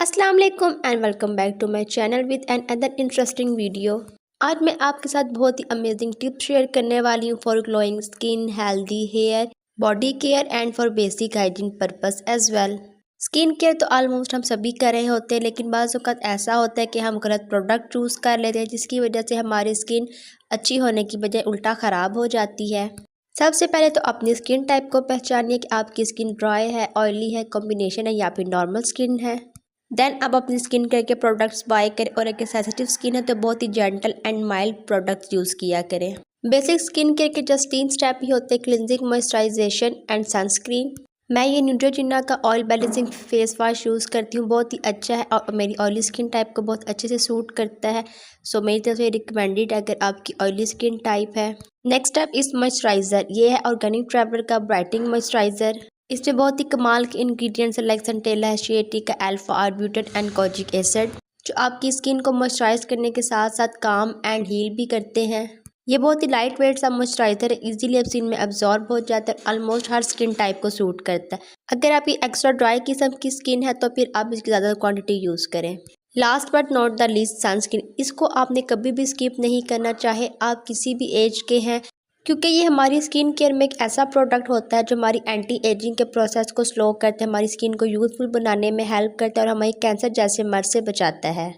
अस्सलाम वालेकुम and welcome back to my channel with another interesting video. आज मैं आपके साथ बहुत ही अमेजिंग टिप्स शेयर करने वाली हूँ for glowing skin, healthy hair, body care and for basic hygiene purpose as well. Skin care तो ऑलमोस्ट हम सभी कर रहे होते हैं, लेकिन बाज़ औक़ात ऐसा होता है कि हम गलत प्रोडक्ट चूज़ कर लेते हैं, जिसकी वजह से हमारी स्किन अच्छी होने की बजाय उल्टा ख़राब हो जाती है। सबसे पहले तो अपनी स्किन टाइप को पहचानिए कि आपकी स्किन ड्राई है, ऑयली है, कॉम्बिनेशन है या फिर नॉर्मल स्किन है। देन अब अपनी स्किन केयर के प्रोडक्ट्स बाय करें, और अगर सेंसिटिव स्किन है तो बहुत ही gentle and mild products use किया करें। बेसिक स्किन केयर के जस्ट 3 स्टेप ही होते हैं: क्लिनजिंग, मॉइस्चराइजेशन एंड सनस्क्रीन। मैं ये न्यूट्रोजिना का oil balancing face wash use करती हूँ, बहुत ही अच्छा है और मेरी ऑयली स्किन टाइप को बहुत अच्छे से सूट करता है। सो मेरी तरफ से रिकमेंडेड अगर आपकी ऑयली स्किन टाइप है। नेक्स्ट स्टेप इस मॉइस्चराइज़र, ये है ऑर्गेनिक ट्रैवलर का ब्राइटनिंग मॉइस्चराइज़र। इसमें बहुत ही कमाल के ingredients like centella, asiatica, alpha arbutin and kojic acid, जो आपकी स्किन को मॉइस्चराइज करने के साथ साथ काम एंड हील भी करते हैं। ये बहुत ही लाइट वेट सा मॉइस्चराइजर है, इजीली स्किन में एब्जॉर्ब हो जाता है, ऑलमोस्ट हर स्किन टाइप को सूट करता है। अगर आपकी एक्स्ट्रा ड्राई किस्म की स्किन है तो फिर आप इसकी ज़्यादा क्वांटिटी यूज़ करें। Last but not the least, sunscreen. इसको आपने कभी भी स्किप नहीं करना, चाहे आप किसी भी एज के हैं, क्योंकि ये हमारी स्किन केयर में एक ऐसा प्रोडक्ट होता है जो हमारी एंटी एजिंग के प्रोसेस को स्लो करता है, हमारी स्किन को यूथफुल बनाने में हेल्प करता है और हमें कैंसर जैसे मर्ज से बचाता है।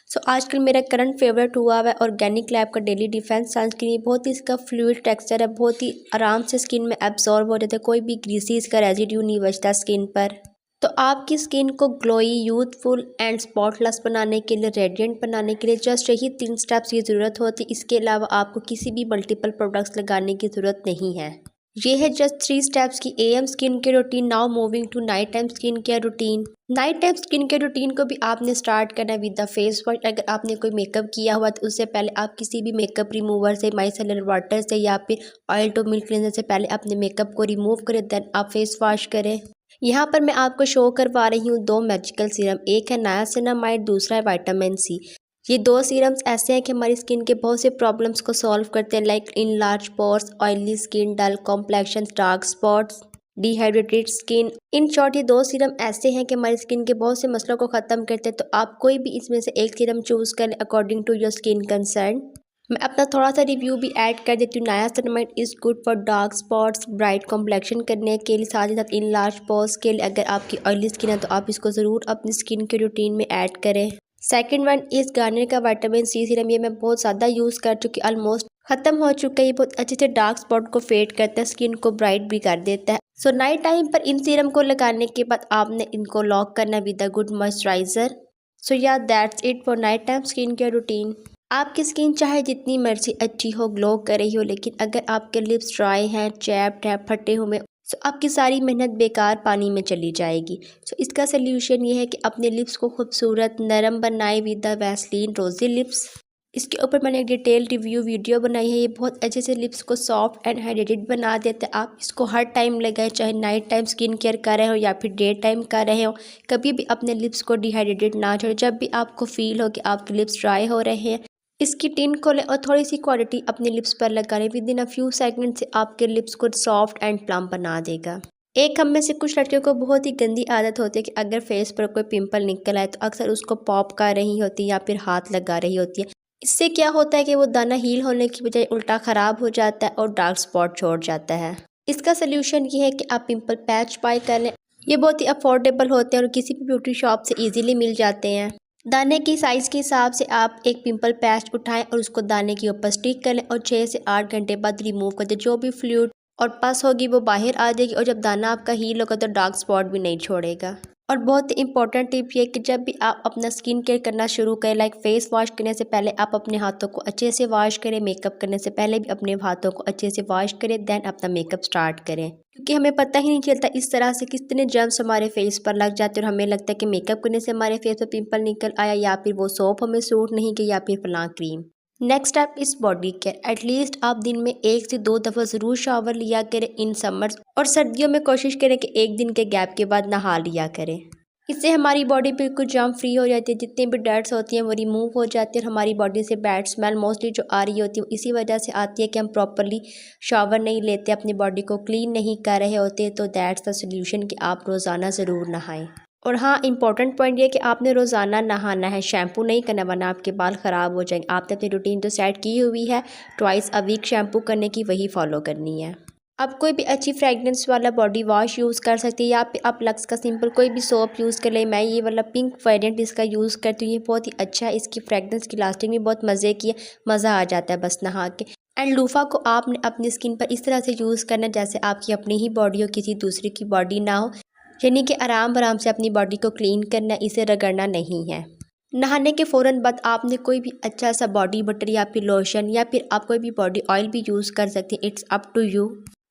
सो आजकल मेरा करंट फेवरेट हुआ है ऑर्गेनिक लैब का डेली डिफेंस सनस्क्रीन। बहुत ही इसका फ्लूइड टेक्सचर है, बहुत ही आराम से स्किन में एब्जॉर्ब हो जाता है, कोई भी ग्रीसी इसका रेजिड्यू नहीं बचता स्किन पर। तो आपकी स्किन को ग्लोई, यूथफुल एंड स्पॉटलेस बनाने के लिए, रेडिएंट बनाने के लिए जस्ट यही 3 स्टेप्स की ज़रूरत होती है। इसके अलावा आपको किसी भी मल्टीपल प्रोडक्ट्स लगाने की ज़रूरत नहीं है। ये है जस्ट 3 स्टेप्स की AM skin care routine. Now moving to night time skin care routine. Night time skin care routine को भी आपने स्टार्ट करना है विद द फेस वॉश। अगर आपने कोई मेकअप किया हुआ तो उससे पहले आप किसी भी मेकअप रिमूवर से, माइसेलर वाटर से या फिर ऑयल टू मिल्क क्लींजर से पहले अपने मेकअप को रिमूव करें, देन आप फेस वॉश करें। यहाँ पर मैं आपको शो करवा रही हूँ 2 मैजिकल सीरम, एक है नायासिनामाइड, दूसरा है विटामिन सी। ये 2 सीरम्स ऐसे हैं कि हमारी स्किन के बहुत से प्रॉब्लम्स को सॉल्व करते हैं, like in large pores, oily skin, dull complexion, dark spots, dehydrated skin. In short ये 2 सीरम ऐसे हैं कि हमारी स्किन के बहुत से मसलों को ख़त्म करते हैं। तो आप कोई भी इसमें से एक सीरम चूज़ करें according to your skin concern. मैं अपना थोड़ा सा रिव्यू भी ऐड कर देती हूँ। Niacinamide is good for dark spots, bright complexion करने के लिए, साथ ही साथ इन लार्ज पोर्स के लिए। अगर आपकी ऑयली स्किन है तो आप इसको ज़रूर अपनी स्किन के रूटीन में ऐड करें। सेकंड वन इस गार्नियर का विटामिन सी सीरम। ये मैं बहुत ज़्यादा यूज़ कर चुकी, ऑलमोस्ट ख़त्म हो चुका है। ये बहुत अच्छे से डार्क स्पॉट को फेड करता है, स्किन को ब्राइट भी कर देता है। सो नाइट टाइम पर इन सीरम को लगाने के बाद आपने इनको लॉक करना विद अ गुड मॉइस्चराइज़र। सो या that's it for night time skin care routine. आपकी स्किन चाहे जितनी मर्जी अच्छी हो, ग्लो कर रही हो, लेकिन अगर आपके लिप्स ड्राई हैं, चैप्ड हैं, फटे हुए, सो आपकी सारी मेहनत बेकार पानी में चली जाएगी। सो इसका सल्यूशन ये है कि अपने लिप्स को खूबसूरत नरम बनाए विद द वैसलीन रोजी लिप्स। इसके ऊपर मैंने एक डिटेल रिव्यू वीडियो बनाई है। ये बहुत अच्छे से लिप्स को सॉफ्ट एंड हाइड्रेटेड बना देता है। आप इसको हर टाइम लगाएं, चाहे नाइट टाइम स्किन केयर कर रहे हो या फिर डे टाइम कर रहे हो। कभी भी अपने लिप्स को डिहाइड्रेटेड ना छोड़ें। जब भी आपको फील हो कि आपके लिप्स ड्राई हो रहे हैं, इसकी टिन खोलें और थोड़ी सी क्वांटिटी अपने लिप्स पर लगाएं। With in a few second से आपके लिप्स को सॉफ्ट एंड प्लम बना देगा। एक हम में से कुछ लड़कियों को बहुत ही गंदी आदत होती है कि अगर फेस पर कोई पिंपल निकल आए तो अक्सर उसको पॉप कर रही होती है या फिर हाथ लगा रही होती है। इससे क्या होता है कि वो दाना हील होने की बजाय उल्टा ख़राब हो जाता है और डार्क स्पॉट छोड़ जाता है। इसका सल्यूशन ये है कि आप पिंपल पैच बाय कर लें। ये बहुत ही अफोर्डेबल होते हैं और किसी भी ब्यूटी शॉप से ईजिली मिल जाते हैं। दाने की साइज़ के हिसाब से आप एक पिंपल पैच उठाएं और उसको दाने के ऊपर स्टिक कर लें और 6 से 8 घंटे बाद रिमूव कर दें। जो भी फ्लूइड और पस होगी वो बाहर आ जाएगी और जब दाना आपका हील होगा तो डार्क स्पॉट भी नहीं छोड़ेगा। और बहुत ही इंपॉर्टेंट टिप ये कि जब भी आप अपना स्किन केयर करना शुरू करें, लाइक फेस वॉश करने से पहले आप अपने हाथों को अच्छे से वॉश करें। मेकअप करने से पहले भी अपने हाथों को अच्छे से वॉश करें, देन अपना मेकअप स्टार्ट करें। क्योंकि हमें पता ही नहीं चलता इस तरह से कितने जर्म्स हमारे फेस पर लग जाते हैं और हमें लगता है कि मेकअप करने से हमारे फेस पर पिंपल निकल आया या फिर वो सोप हमें सूट नहीं की या फिर फलां क्रीम। नेक्स्ट स्टेप इस बॉडी केयर। एटलीस्ट आप दिन में 1 से 2 दफ़ा ज़रूर शावर लिया करें इन समर्स, और सर्दियों में कोशिश करें कि 1 दिन के गैप के बाद नहा लिया करें। इससे हमारी बॉडी बिल्कुल जर्म फ्री हो जाती है, जितनी भी डर्ट्स होती हैं वो रिमूव हो जाती है और हमारी बॉडी से बैड स्मेल मोस्टली जो आ रही होती है इसी वजह से आती है कि हम प्रॉपरली शावर नहीं लेते, अपनी बॉडी को क्लीन नहीं कर रहे होते। तो दैट्स द सोल्यूशन कि आप रोज़ाना ज़रूर नहाएं। और हाँ, इंपॉर्टेंट पॉइंट ये कि आपने रोज़ाना नहाना है, शैम्पू नहीं करना वरना आपके बाल ख़राब हो जाएंगे। आपने अपनी रूटीन तो सेट की हुई है, ट्वाइस अ वीक शैम्पू करने की, वही फॉलो करनी है। आप कोई भी अच्छी फ्रेगनेंस वाला बॉडी वॉश यूज़ कर सकती है या फिर आप लक्स का सिंपल कोई भी सोप यूज़ कर लें। मैं ये वाला पिंक वेरिएंट इसका यूज़ करती हूँ, ये बहुत ही अच्छा है, इसकी फ्रेगनेंस की लास्टिंग भी बहुत मज़े की है, मज़ा आ जाता है बस नहा के। एंड लूफा को आपने अपनी स्किन पर इस तरह से यूज़ करना जैसे आपकी अपनी ही बॉडी हो, किसी दूसरे की बॉडी ना हो, यानी कि आराम आराम से अपनी बॉडी को क्लीन करना, इसे रगड़ना नहीं है। नहाने के फ़ौरन बाद आपने कोई भी अच्छा सा बॉडी बटर या फिर लोशन या फिर आप कोई भी बॉडी ऑयल भी यूज़ कर सकते हैं, इट्स अप टू यू।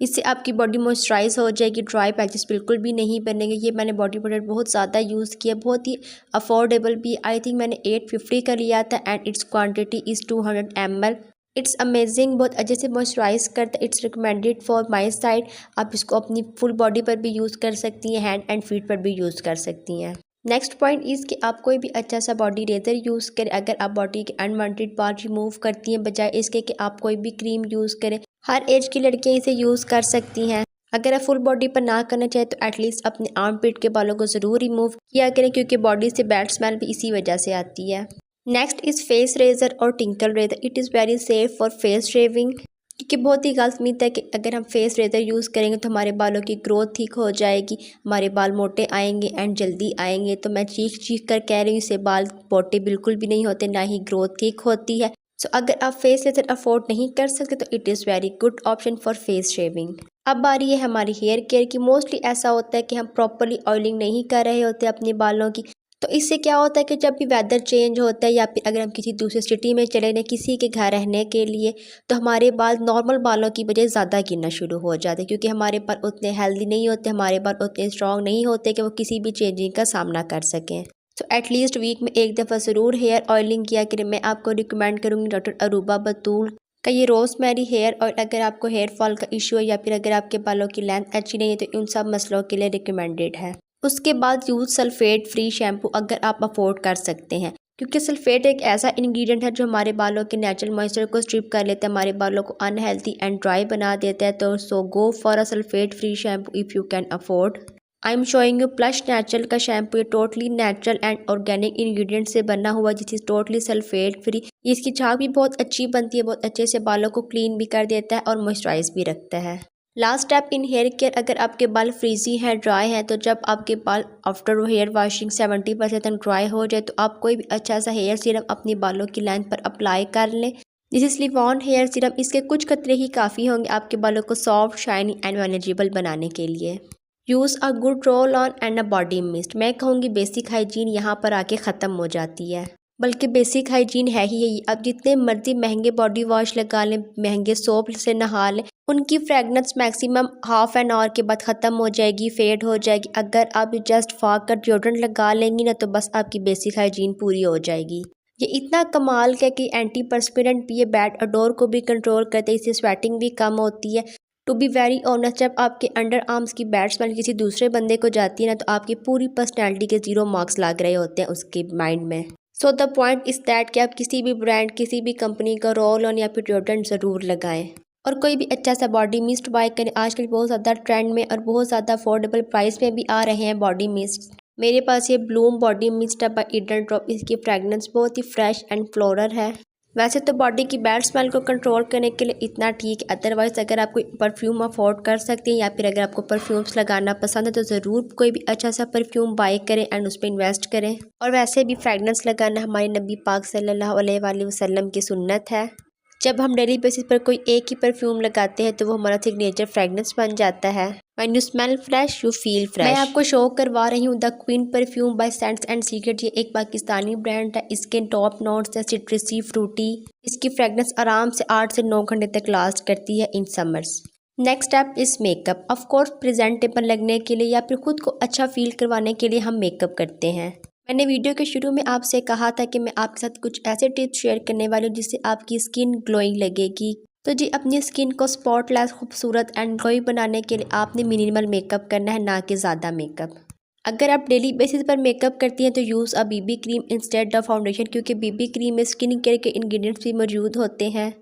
इससे आपकी बॉडी मॉइस्चराइज हो जाएगी, ड्राई पैचेस बिल्कुल भी नहीं बनेंगे। ये मैंने बॉडी बटर बहुत ज़्यादा यूज़ किया, बहुत ही अफोर्डेबल भी, आई थिंक मैंने 850 का लिया था and it's quantity is 200 ml। It's amazing, बहुत अच्छे से मॉइस्चराइज करता है, it's recommended for my side. आप इसको अपनी फुल बॉडी पर भी यूज़ कर सकती हैं, हैंड एंड फीट पर भी यूज़ कर सकती हैं। नेक्स्ट पॉइंट इज़ कि आप कोई भी अच्छा सा बॉडी रेजर यूज़ करें अगर आप बॉडी के अनवांटेड पार्ट रिमूव करती हैं, बजाय इसके कि आप कोई भी क्रीम यूज़ करें। हर एज की लड़कियां इसे यूज़ कर सकती हैं। अगर आप फुल बॉडी पर ना करना चाहें तो एटलीस्ट अपने आर्म पिट के बालों को ज़रूर रिमूव किया करें, क्योंकि बॉडी से बैड स्मेल भी इसी वजह से आती है। नेक्स्ट इज़ फेस रेजर और Tinkle razor. It is very safe for face shaving, क्योंकि बहुत ही गलत मिथ है कि अगर हम फेस रेजर यूज़ करेंगे तो हमारे बालों की ग्रोथ ठीक हो जाएगी, हमारे बाल मोटे आएंगे एंड जल्दी आएंगे। तो मैं चीख चीख कर कह रही हूँ, इससे बाल मोटे बिल्कुल भी नहीं होते, ना ही ग्रोथ ठीक होती है। सो अगर आप फेस रेजर अफोर्ड नहीं कर सकते तो it is very good option for face shaving. अब बारी है हमारी हेयर केयर की। मोस्टली ऐसा होता है कि हम प्रॉपरली ऑयलिंग नहीं कर रहे होते अपने बालों की, तो इससे क्या होता है कि जब भी वेदर चेंज होता है या फिर अगर हम किसी दूसरे सिटी में चले जाएं किसी के घर रहने के लिए, तो हमारे बाल नॉर्मल बालों की बजाय ज़्यादा गिरना शुरू हो जाते हैं, क्योंकि हमारे बाल उतने हेल्दी नहीं होते, हमारे बाल उतने स्ट्रॉन्ग नहीं होते कि वो किसी भी चेंजिंग का सामना कर सकें। तो एटलीस्ट वीक में एक दफ़ा ज़रूर हेयर ऑयलिंग किया करें। मैं आपको रिकमेंड करूँगी डॉक्टर अरूबा बतूल का ये रोज़मेरी हेयर ऑयल। अगर आपको हेयर फॉल का इशू है या फिर अगर आपके बालों की लेंथ अच्छी नहीं है तो उन सब मसलों के लिए रिकमेंडेड है। उसके बाद यूज़ सल्फेट फ्री शैम्पू अगर आप अफोर्ड कर सकते हैं, क्योंकि सल्फेट एक ऐसा इंग्रेडिएंट है जो हमारे बालों के नेचुरल मॉइस्चर को स्ट्रिप कर लेता है, हमारे बालों को अनहेल्दी एंड ड्राई बना देता है। तो so go for a sulphate free shampoo if you can afford. I am showing you plus natural का शैम्पू। ये totally natural and organic ingredient से बना हुआ, जिस इज़ टोटली सल्फेट फ्री। इसकी झाग भी बहुत अच्छी बनती है, बहुत अच्छे से बालों को क्लीन भी कर देता है और मॉइस्चराइज भी रखता है। Last step in hair care, अगर आपके बाल फ्रीजी हैं, ड्राई हैं, तो जब आपके बाल आफ्टर हेयर वॉशिंग 70% तक ड्राई हो जाए तो आप कोई भी अच्छा सा हेयर सीरम अपने बालों की लेंथ पर अप्लाई कर लें। This is Livon hair serum. इसके कुछ कतरे ही काफ़ी होंगे आपके बालों को सॉफ्ट, शाइनी एंड मैनेजेबल बनाने के लिए। Use a good roll on and a body mist. मैं कहूँगी बेसिक हाइजीन यहाँ पर आके ख़त्म हो जाती है, बल्कि बेसिक हाइजीन है ही यही। अब जितने मर्जी महंगे बॉडी वॉश लगा लें, महंगे सोप से नहा लें, उनकी fragrance maximum half an hour के बाद ख़त्म हो जाएगी, फेड हो जाएगी। अगर आप जस्ट फाक कर डिओड्रेंट लगा लेंगी ना तो बस आपकी बेसिक हाइजीन पूरी हो जाएगी। ये इतना कमाल का कि एंटी पर्स्पिरेंट भी, ये बैड अडोर को भी कंट्रोल करते हैं, इससे स्वेटिंग भी कम होती है। टू बी वेरी ऑनेस्ट, जब आपके अंडर आर्म्स की बैड स्मेल किसी दूसरे बंदे को जाती है ना तो आपकी पूरी पर्सनैलिटी के 0 मार्क्स लग रहे होते हैं उसके माइंड में। So the point is that कि आप किसी भी ब्रांड, किसी भी कंपनी का रोल ऑन या फिर डिओड्रेंट ज़रूर लगाएं और कोई भी अच्छा सा बॉडी मिस्ट बाय करें। आजकल बहुत ज़्यादा ट्रेंड में और बहुत ज़्यादा अफोर्डेबल प्राइस में भी आ रहे हैं बॉडी मिस्ट। मेरे पास ये ब्लूम बॉडी मिस्ट है बाय ईडन ड्रॉप। इसकी फ्रेगनेंस बहुत ही फ्रेश एंड फ्लोरल है। वैसे तो बॉडी की बैड स्मेल को कंट्रोल करने के लिए इतना ठीक है, अदरवाइज़ अगर आप कोई परफ्यूम अफोर्ड कर सकते हैं या फिर अगर आपको परफ्यूम्स लगाना पसंद है तो ज़रूर कोई भी अच्छा सा परफ्यूम बाय करें एंड उस पर इन्वेस्ट करें। और वैसे भी फ्रेगनेंस लगाना हमारे नबी पाक सल्लल्लाहु अलैहि वसल्लम की सुन्नत है। जब हम डेली बेसिस पर कोई एक ही परफ्यूम लगाते हैं तो वो हमारा सिग्नेचर फ्रेगनेंस बन जाता है। When you smell fresh you feel fresh. मैं आपको शो करवा रही हूँ the queen perfume by scents and secret. ये एक पाकिस्तानी ब्रांड है। इसके टॉप नोट्स है सिट्रसी, फ्रूटी। इसकी फ्रेगनेंस आराम से 8 से 9 घंटे तक लास्ट करती है in summers. Next step is makeup. Of course presentable लगने के लिए या फिर खुद को अच्छा फील करवाने के लिए हम मेकअप करते हैं। मैंने वीडियो के शुरू में आपसे कहा था कि मैं आपके साथ कुछ ऐसे टिप्स शेयर करने वाली हूँ जिससे आपकी स्किन ग्लोइंग लगेगी। तो जी, अपनी स्किन को स्पॉटलेस, खूबसूरत एंड ग्लोई बनाने के लिए आपने मिनिमल मेकअप करना है, ना कि ज़्यादा मेकअप। अगर आप डेली बेसिस पर मेकअप करती हैं तो use a BB cream instead of foundation, क्योंकि बीबी क्रीम में स्किन केयर के इंग्रेडिएंट्स भी मौजूद होते हैं।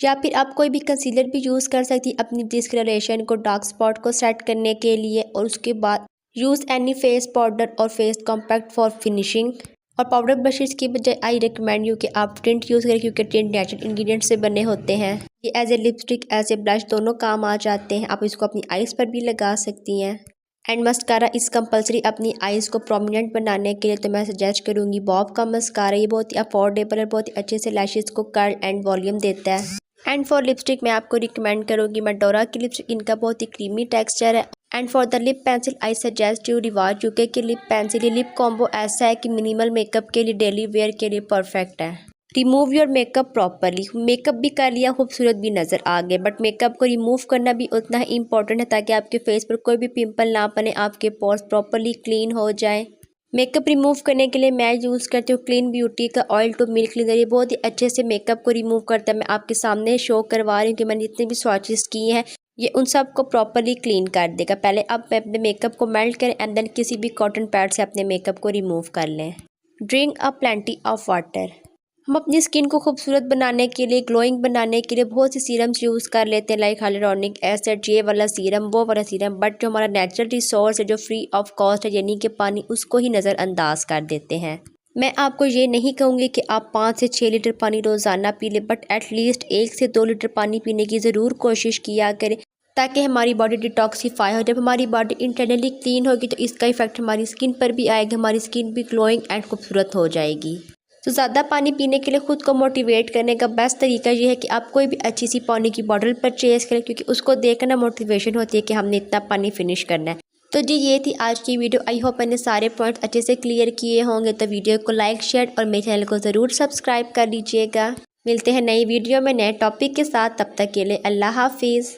या फिर आप कोई भी कंसीलर भी यूज़ कर सकती हैं अपनी डिस्कलरेशन को, डार्क स्पॉट को सेट करने के लिए। और उसके बाद यूज़ एनी फेस पाउडर और फेस कॉम्पैक्ट फॉर फिनिशिंग। और पाउडर ब्रशेज़ की बजाय आई रिकमेंड यू कि आप टिंट यूज़ करें, क्योंकि टिंट नेचुरल इंग्रेडिएंट से बने होते हैं। ये as a lipstick as a blush दोनों काम आ जाते हैं। आप इसको अपनी आइज़ पर भी लगा सकती हैं। एंड मस्कारा इज़ कंपलसरी अपनी आइज़ को प्रोमिनेंट बनाने के लिए, तो मैं सजेस्ट करूँगी बॉब का मस्कारा। ये बहुत ही अफोर्डेबल और बहुत ही अच्छे से लैशेज़ को कर्ल एंड वॉल्यूम देता है। एंड फॉर लिपस्टिक मैं आपको रिकमेंड करूँगी मेडोरा की लिपस्टिक। इनका बहुत ही क्रीमी टेक्सचर है। And for the lip pencil I suggest you रिवाज यूके की लिप पेंसिल। ये लिप कॉम्बो ऐसा है कि मिनिमल मेकअप के लिए, डेली वेयर के लिए परफेक्ट है। Remove your makeup properly. Makeup भी कर लिया, खूबसूरत भी नज़र आ गए, बट मेकअप को रिमूव करना भी उतना ही इंपॉर्टेंट है, ताकि आपके फेस पर कोई भी पिंपल ना बने, आपके पोर्स प्रॉपरली क्लीन हो जाए। मेकअप रिमूव करने के लिए मैं यूज़ करती हूँ क्लीन ब्यूटी का ऑयल टू मिल्क क्लीनर। ये बहुत ही अच्छे से मेकअप को रिमूव करता है। मैं आपके सामने शो करवा रही हूँ कि मैंने जितने भी स्वॉचेस किए हैं, ये उन सब को प्रॉपरली क्लीन कर देगा। पहले आप अपने मेकअप को मेल्ट करें एंड देन किसी भी कॉटन पैड से अपने मेकअप को रिमूव कर लें। Drink a plenty of water. हम अपनी स्किन को खूबसूरत बनाने के लिए, ग्लोइंग बनाने के लिए बहुत सी सीरम्स यूज़ कर लेते हैं, लाइक हाइलुरोनिक एसिड, ये वाला सीरम, वो वाला सीरम, बट जो हमारा नेचुरल रिसोर्स है, जो फ्री ऑफ कॉस्ट है, यानी कि पानी, उसको ही नज़रअंदाज कर देते हैं। मैं आपको ये नहीं कहूँगी कि आप 5 से 6 लीटर पानी रोज़ाना पी लें, बट एटलीस्ट 1 से 2 लीटर पानी पीने की ज़रूर कोशिश किया करें, ताकि हमारी बॉडी डिटॉक्सीफाई हो। जब हमारी बॉडी इंटरनली क्लीन होगी, तो इसका इफेक्ट हमारी स्किन पर भी आएगा, हमारी स्किन भी ग्लोइंग एंड खूबसूरत हो जाएगी। तो ज़्यादा पानी पीने के लिए ख़ुद को मोटिवेट करने का बेस्ट तरीका ये है कि आप कोई भी अच्छी सी पानी की बॉटल परचेज़ करें, क्योंकि उसको देखना मोटिवेशन होती है कि हमने इतना पानी फिनिश करना है। तो जी ये थी आज की वीडियो। आई होप मैंने सारे पॉइंट्स अच्छे से क्लियर किए होंगे। तो वीडियो को लाइक, शेयर और मेरे चैनल को ज़रूर सब्सक्राइब कर लीजिएगा। मिलते हैं नई वीडियो में नए टॉपिक के साथ। तब तक के लिए अल्लाह हाफिज़।